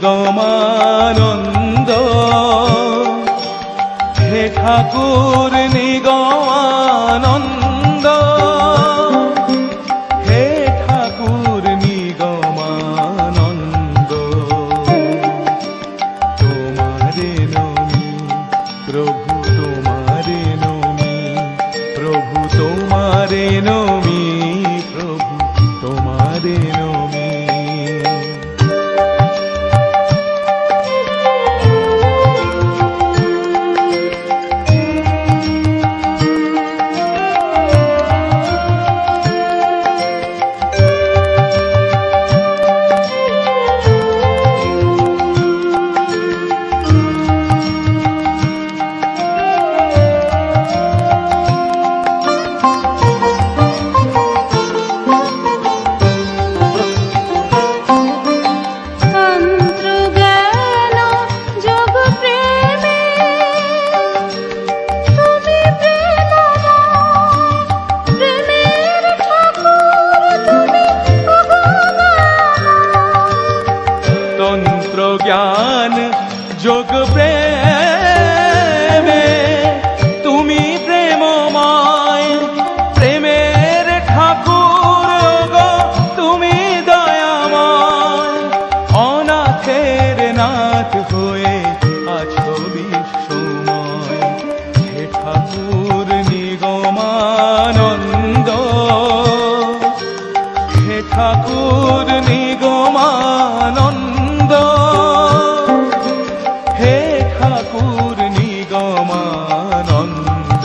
নিগমানন্দ, হে ঠাকুর নিগমানন্দ, হে ঠাকুর নিগমানন্দ। তোমারে নমি প্রভু, তোমারে নমি প্রভু, তোমারে নমি প্রভু, তোমারে নমি। জ্ঞান যোগ প্রেমে তুমি প্রেমময়, প্রেমের ঠাকুর গো তুমি দয়াময়। অনাথের নাথ হয়ে আছো বিশ্বময়, হে ঠাকুর নিগমানন্দ, হে ঠাকুর নিগমানন্দ, হে ঠাকুর নিগমানন্দ।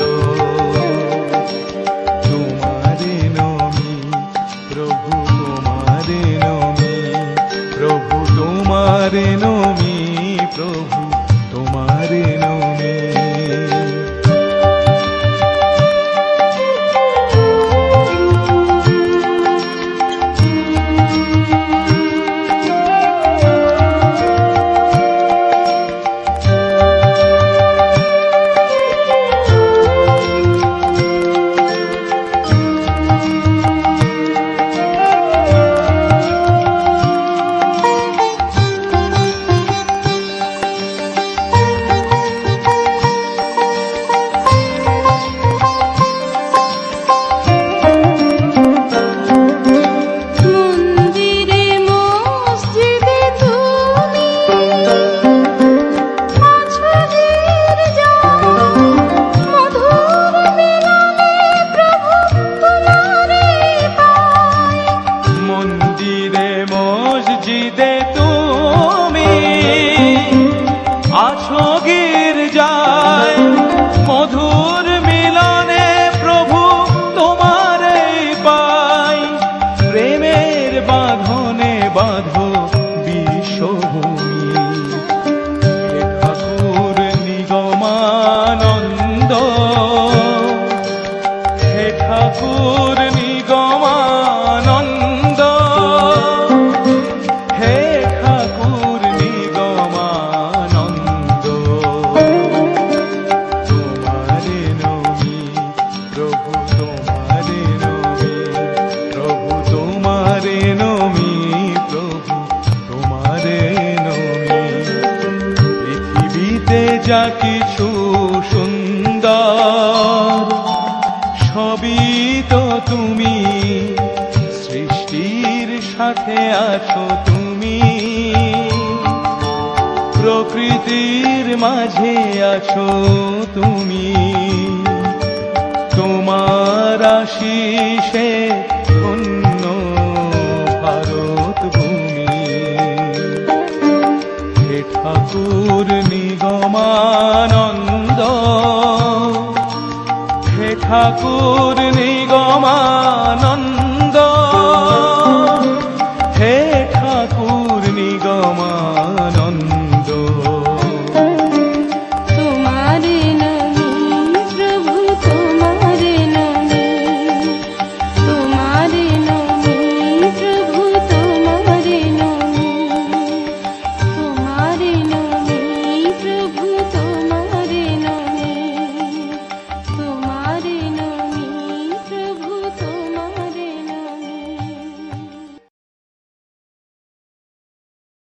তোমারে নমি প্রভু, তোমারে নমি প্রভু, তোমারে নমি প্রভু, তোমারে নমি। মসজিদে তুমি আছো গির্জায়, মধুর মিলনে প্রভু তোমারে পাই। প্রেমের বাঁধনে বাঁধো বিশ্বভূমি, হে ঠাকুর নিগমানন্দ, হে ঠাকুর নিগমানন্দ, হে ঠাকুর নিগমানন্দ। তোমারে নমি প্রভু, তোমারে নমি প্রভু, তোমারে নমি প্রভু, তোমারে নমি। পৃথিবীতে যা কিছু সুন্দর সবই তো তুমি, সৃষ্টির সাথে আছো তুমি, প্রকৃতির মাঝে আছো তুমি। তোমার আশিসে ধন্য ভারত ভূমি, হে ঠাকুর নিগমানন্দ, হে ঠাকুর নিগমানন্দ, হে ঠাকুর নিগমানন্দ।